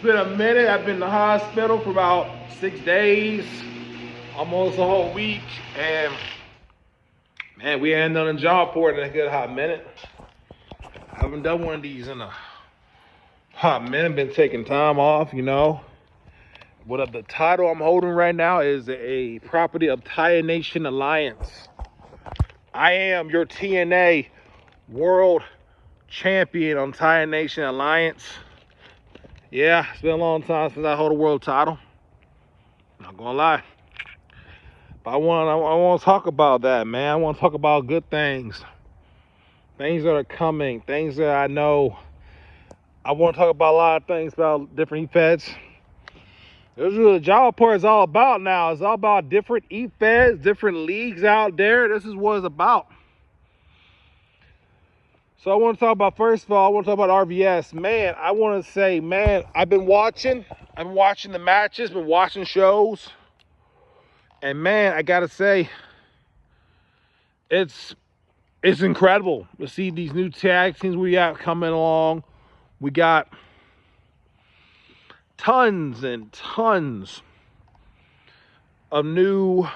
been a minute. I've been in the hospital for about 6 days, almost a whole week, and man, we ain't done a job for it in a good hot minute. I haven't done one of these in a hot minute. Been taking time off, you know. What the title I'm holding right now is a property of Taya Nation Alliance. I am your TNA World Champion on Taya Nation Alliance. Yeah, it's been a long time since I hold a world title. Not gonna lie. But I want to talk about that, man. I want to talk about good things. Things that are coming. Things that I know. I want to talk about a lot of things about different e-feds. This is what the job part is all about now. It's all about different e-feds, different leagues out there. This is what it's about. So I want to talk about, first of all, I want to talk about RVS. Man, I want to say, man, I've been watching the matches, been watching shows. And man, I got to say, it's incredible to see these new tag teams we got coming along. We got tons and tons of new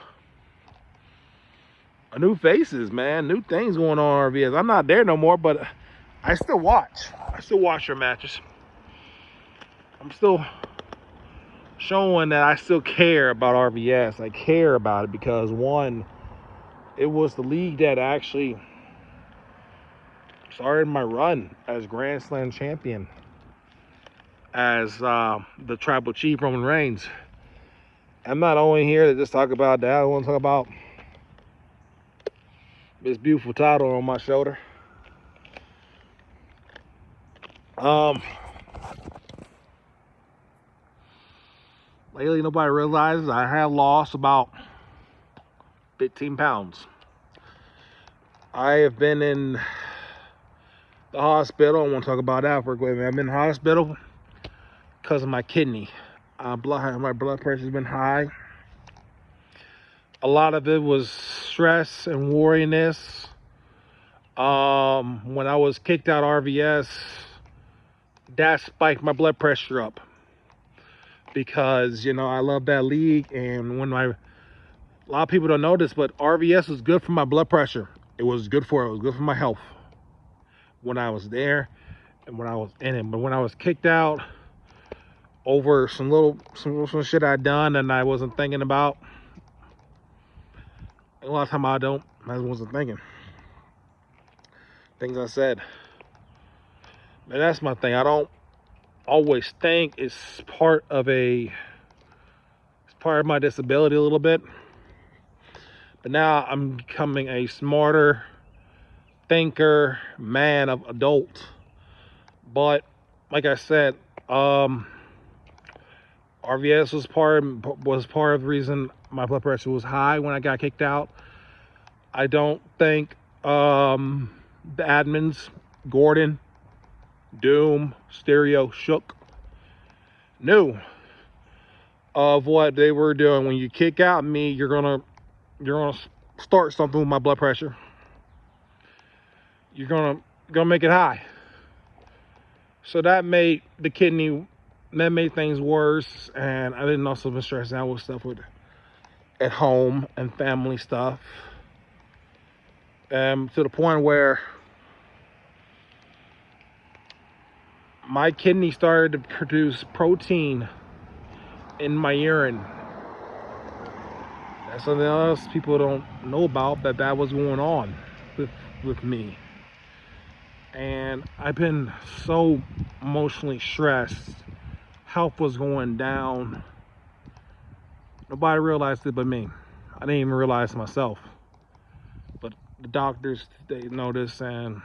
faces, man. New things going on RVS. I'm not there no more, but I still watch. I still watch their matches. I'm still showing that I still care about RVS. I care about it because, one, it was the league that actually started my run as Grand Slam champion, as the Tribal Chief Roman Reigns. I'm not only here to just talk about that. I want to talk about this beautiful title on my shoulder. Lately, nobody realizes I have lost about 15 pounds. I have been in the hospital. I want to talk about that for a quick minute. I've been in the hospital because of my kidney. My blood pressure's been high. A lot of it was stress and worriness. When I was kicked out of RVS, that spiked my blood pressure up. Because, you know, I love that league, and a lot of people don't know this, but RVS was good for my blood pressure. It was good for my health when I was there and when I was in it. But when I was kicked out over some shit I'd done and I wasn't thinking about, a lot of time I wasn't thinking. Things I said. And that's my thing. I don't always think it's part of my disability a little bit. But now I'm becoming a smarter thinker, man of adult. But like I said, RVS was part of the reason my blood pressure was high when I got kicked out. I don't think the admins, Gordon, Doom, Stereo, Shook, knew of what they were doing. When you kick out me, you're gonna start something with my blood pressure. You're gonna make it high. So that made things worse, and I didn't also been stressed out with stuff at home and family stuff. To the point where my kidney started to produce protein in my urine. That's something else people don't know about, that was going on with me. And I've been so emotionally stressed. Health was going down. Nobody realized it but me. I didn't even realize myself. But the doctors, they noticed. And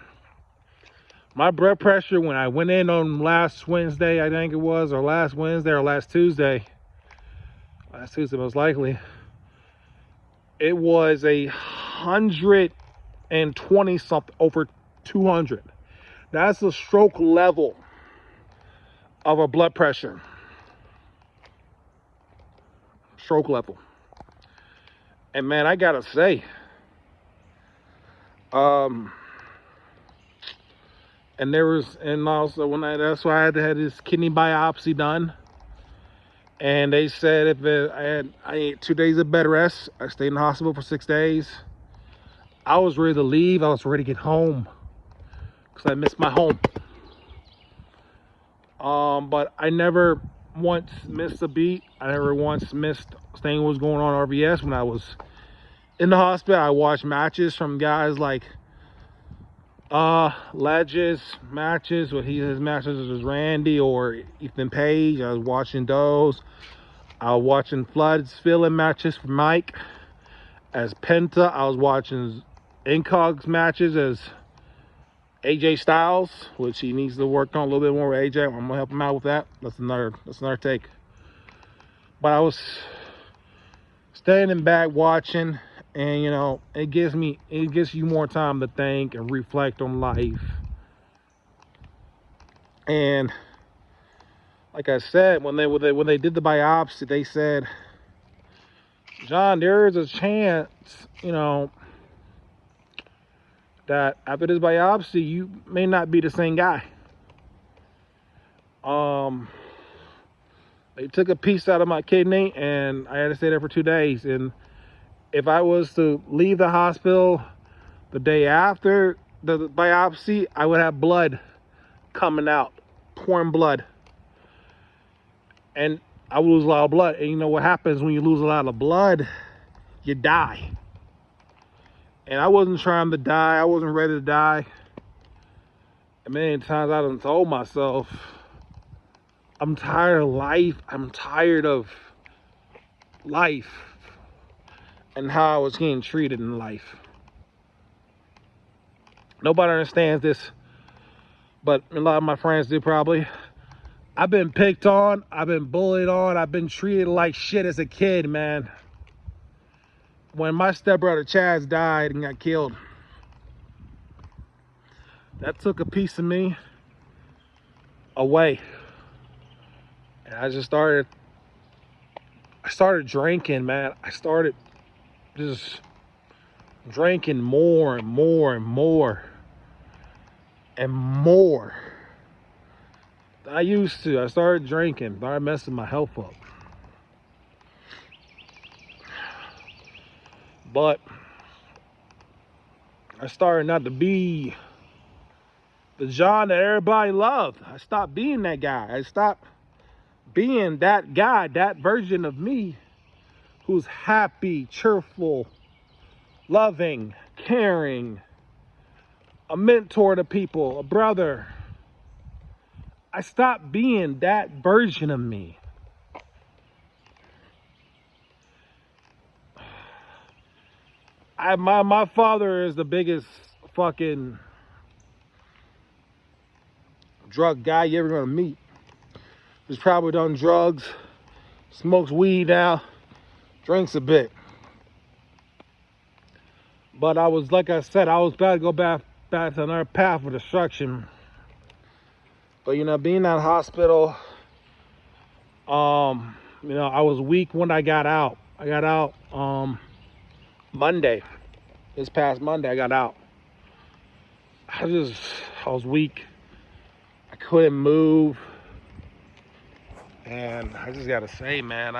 my blood pressure, when I went in on last Wednesday, I think it was, or last Wednesday or last Tuesday most likely, it was 120 something, over 200. That's the stroke level of a blood pressure. Stroke level. And man, I gotta say, and And also that's why I had to have this kidney biopsy done. And they said I ate 2 days of bed rest. I stayed in the hospital for 6 days. I was ready to leave. I was ready to get home because I missed my home. But I never once missed a beat. I never once missed staying what was going on RVS. When I was in the hospital, I watched matches from guys like Ledges matches, where his matches was Randy or Ethan Page. I was watching those. I was watching Flood's fill-in matches for Mike as Penta. I was watching Incog's matches as AJ Styles, which he needs to work on a little bit more with AJ. I'm gonna help him out with that. That's another take. But I was standing back watching, and you know, it gives you more time to think and reflect on life. And like I said, when they did the biopsy, they said, John, there is a chance, you know, that after this biopsy, you may not be the same guy. They took a piece out of my kidney, and I had to stay there for 2 days. And if I was to leave the hospital the day after the biopsy, I would have blood coming out, pouring blood. And I would lose a lot of blood. And you know what happens when you lose a lot of blood? You die. And I wasn't trying to die. I wasn't ready to die. And many times I done told myself, I'm tired of life. I'm tired of life and how I was getting treated in life. Nobody understands this, but a lot of my friends do probably. I've been picked on. I've been bullied on. I've been treated like shit as a kid, man. When my stepbrother Chaz died and got killed, that took a piece of me away. And I started drinking, man. I started just drinking more and more and more and more than I used to. I started drinking, started messing my health up. But I started not to be the John that everybody loved. I stopped being that guy. I stopped being that guy, that version of me who's happy, cheerful, loving, caring, a mentor to people, a brother. I stopped being that version of me. My father is the biggest fucking drug guy you're ever gonna meet. He's probably done drugs, smokes weed now, drinks a bit. But I was, like I said, I was about to go back to another path of destruction. But you know, being in that hospital, you know, I was weak when I got out. I got out Monday. This past Monday I got out. I was weak. I couldn't move. And I just gotta say, man,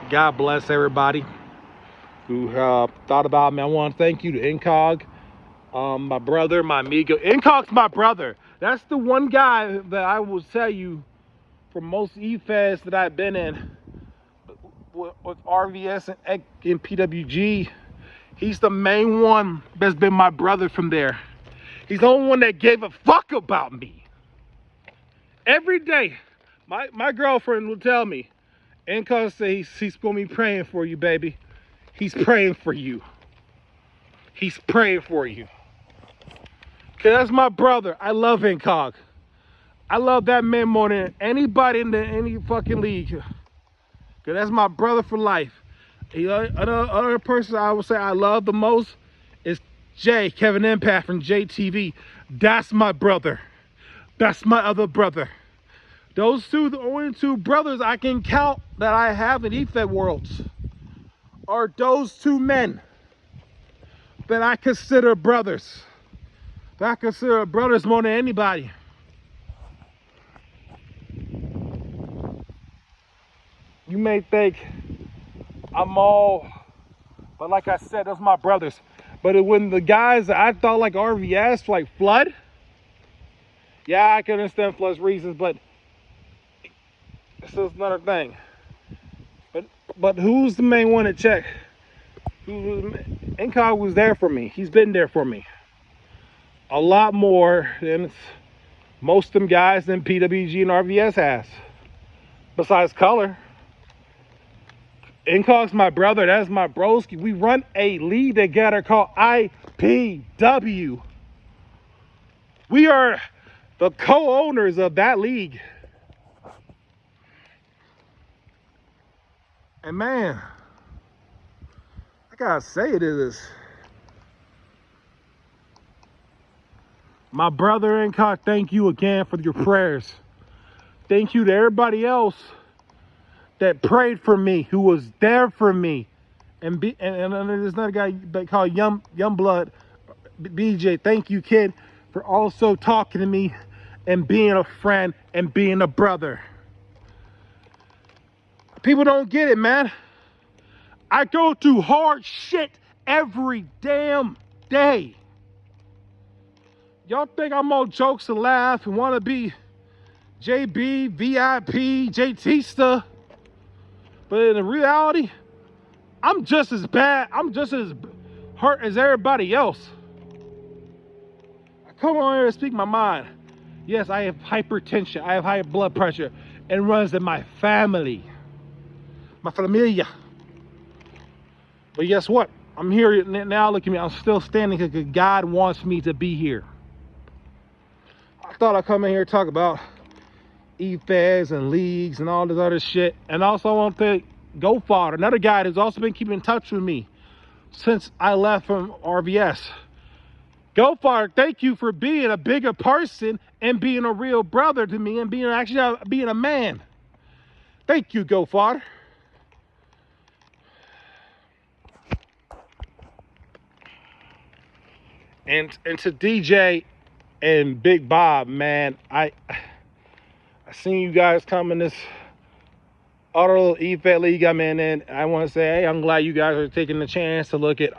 God bless everybody who thought about me. I want to thank you to Incog, my brother, my amigo. Incog's my brother. That's the one guy that I will tell you from most E-Feds that I've been in with RVS and PWG. He's the main one that's been my brother from there. He's the only one that gave a fuck about me. Every day, my girlfriend will tell me, Incog says he's going to be praying for you, baby. He's praying for you. He's praying for you. Because that's my brother. I love Incog. I love that man more than anybody in any fucking league. Because that's my brother for life. Another person I would say I love the most is Kevin Impact from JTV. That's my brother. That's my other brother. Those two, the only two brothers I can count that I have in E-Fed worlds are those two men. that I consider brothers. That I consider brothers more than anybody. You may think I'm all, but like I said, those are my brothers. But when the guys that I thought like RVS, like Flood, yeah, I can understand Flood's reasons, but this is another thing. But who's the main one to check? Incog was there for me. He's been there for me. A lot more than most of them guys than PWG and RVS has. Besides color. Incog's my brother. That's my broski. We run a league together called IPW. We are the co-owners of that league. And man, I gotta say it is. My brother Incog, thank you again for your prayers. Thank you to everybody else that prayed for me, who was there for me. And there's another guy called Youngblood, BJ. Thank you, kid, for also talking to me and being a friend and being a brother. People don't get it, man. I go through hard shit every damn day. Y'all think I'm all jokes and laugh and want to be JB, VIP, JTista. But in reality, I'm just as bad. I'm just as hurt as everybody else. I come on here to speak my mind. Yes, I have hypertension. I have high blood pressure. It runs in my family. My familia. But guess what? I'm here now. Look at me. I'm still standing because God wants me to be here. I thought I'd come in here and talk about e-feds and leagues and all this other shit. And also I want to thank GoFarter, another guy who's also been keeping in touch with me since I left from RVS. GoFarter, thank you for being a bigger person and being a real brother to me and being a man. Thank you, GoFarter. And to DJ and Big Bob, man, I seen you guys come in this other little e-fed league I'm in, and I want to say, hey, I'm glad you guys are taking the chance to look at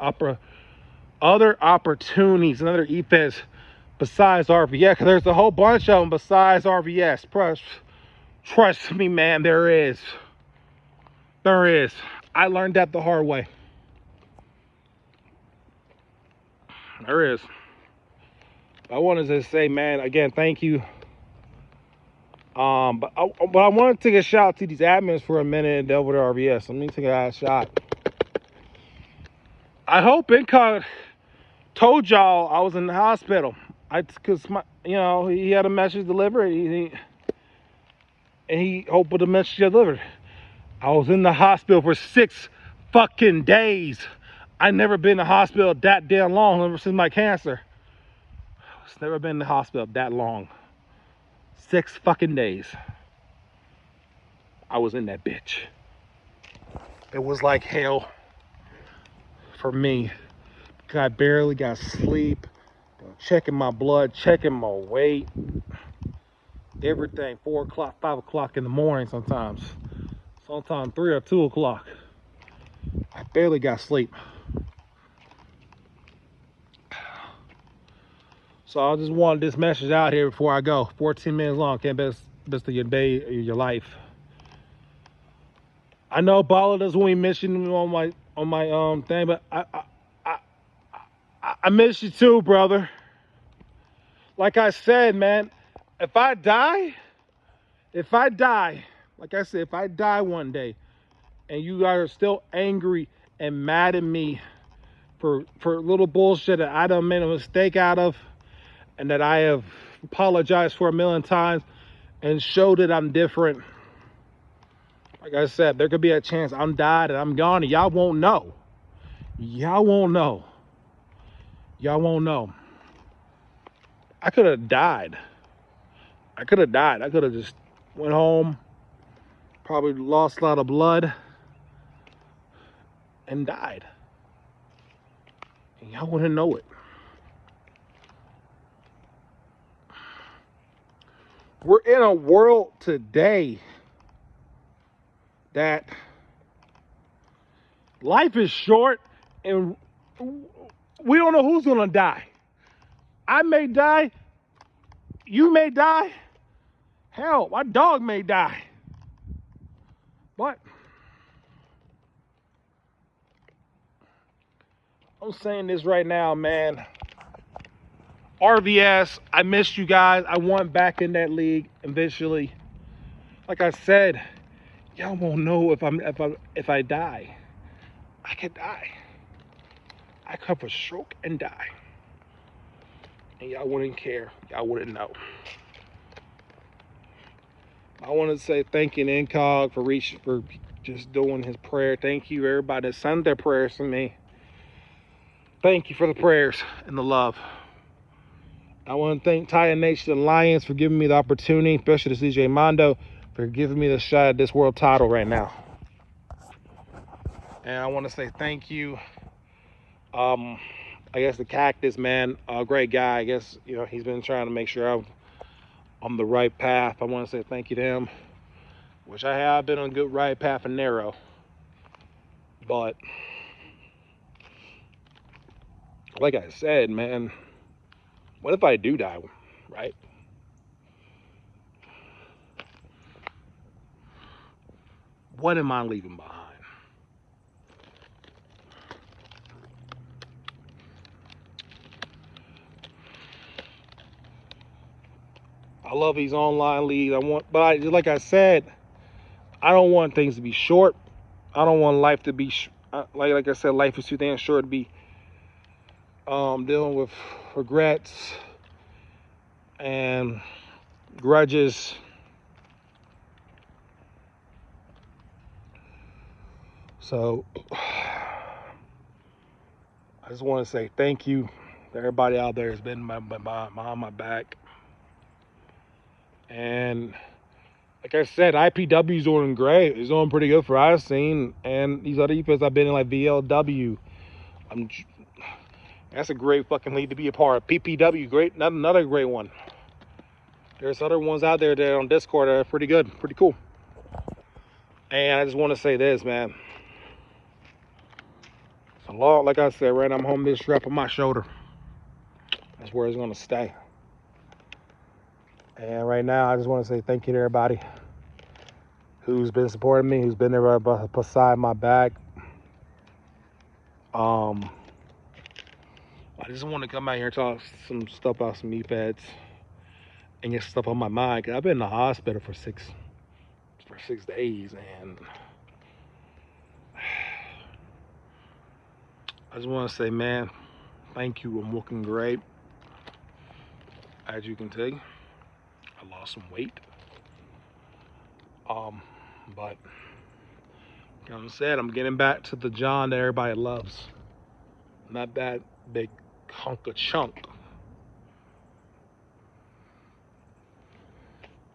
other opportunities and other e-feds besides RVS, because there's a whole bunch of them besides RVS. Trust me, man, there is. There is. I learned that the hard way. There is. I wanted to say, man, again, thank you. But I want to take a shout out to these admins for a minute over to RVS. Let me take a shot. I hope Incog told y'all I was in the hospital. Cause he had a message delivered. And he hoped with the message delivered. I was in the hospital for 6 fucking days. I never been in the hospital that damn long ever since my cancer. I've never been in the hospital that long. 6 fucking days. I was in that bitch. It was like hell for me. I barely got sleep. Checking my blood, checking my weight. Everything. 4 o'clock, 5 o'clock in the morning sometimes. Sometimes 3 or 2 o'clock. I barely got sleep. So I just wanted this message out here before I go. 14 minutes long. Can't best of your day or your life. I know Bala doesn't want me mentioning on my thing, but I miss you too, brother. Like I said, man, if I die, like I said, if I die one day and you guys are still angry and mad at me for little bullshit that I done made a mistake out of and that I have apologized for 1,000,000 times and showed that I'm different, like I said, there could be a chance I'm died and I'm gone and y'all won't know. Y'all won't know. Y'all won't know. I could have died. I could have just went home, probably lost a lot of blood, and died. And y'all want to know it. We're in a world today that life is short and we don't know who's going to die. I may die. You may die. Hell, my dog may die. But I'm saying this right now, man. RVS, I missed you guys. I want back in that league eventually. Like I said, y'all won't know if I die. I could die. I could have a stroke and die. And y'all wouldn't care. Y'all wouldn't know. I want to say thank you to Incog for just doing his prayer. Thank you everybody that sent their prayers to me. Thank you for the prayers and the love. I want to thank Titan Nation Alliance for giving me the opportunity, especially to CJ Mondo, for giving me the shot at this world title right now. And I want to say thank you. I guess the Cactus man, a great guy. I guess he's been trying to make sure I'm on the right path. I want to say thank you to him, which I have been on a good right path and narrow. But like I said, man, what if I do die, right? What am I leaving behind? I love these online leagues. Like I said, I don't want things to be short. I don't want life to be like I said, life is too damn short to be dealing with regrets and grudges. So I just want to say thank you to everybody out there who's been behind my back. And like I said, IPW's doing great. He's doing pretty good for I've seen. And these other events I've been in, like VLW. That's a great fucking league to be a part of. PPW, great, another great one. There's other ones out there that are on Discord that are pretty good, pretty cool. And I just want to say this, man. It's a lot, like I said, right now I'm holding this strap on my shoulder. That's where it's going to stay. And right now, I just want to say thank you to everybody who's been supporting me, who's been there right beside my back. I just want to come out here and talk some stuff about some e-feds and get stuff on my mind. Cause I've been in the hospital for six days, and I just want to say, man, thank you. I'm looking great. As you can see, I lost some weight. But like I said, I'm getting back to the John that everybody loves. Not that big hunk of chunk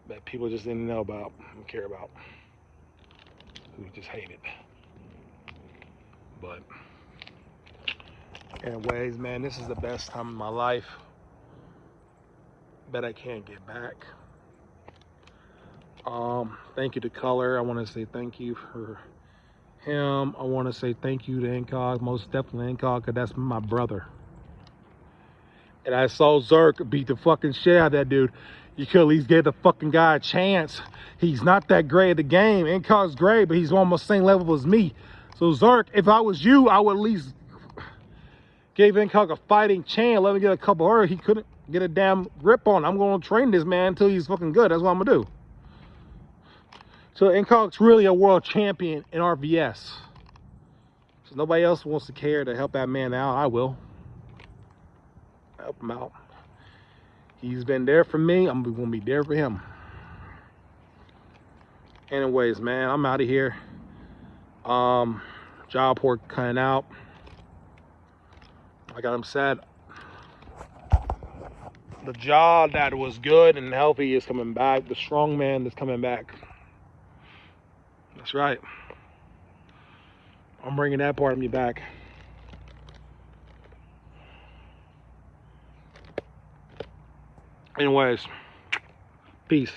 that people just didn't know about and care about. Who just hated. But anyways, man, this is the best time of my life. Bet I can't get back. Thank you to Color. I want to say thank you for him. I want to say thank you to Incog, most definitely Incog, because that's my brother. And I saw Zerk beat the fucking shit out of that dude. You could at least give the fucking guy a chance. He's not that great at the game. Incog's great, but he's almost the same level as me. So Zerk, if I was you, I would at least give Incog a fighting chance. Let me get a couple of her. He couldn't get a damn grip on. I'm going to train this man until he's fucking good. That's what I'm going to do. So Incog's really a world champion in RVS. So nobody else wants to care to help that man out. I will. Help him out. He's been there for me. I'm going to be there for him. Anyways, man, I'm out of here. Job port cutting out. Like I'm said, the jaw that was good and healthy is coming back. The strong man is coming back. That's right. I'm bringing that part of me back. Anyways, peace.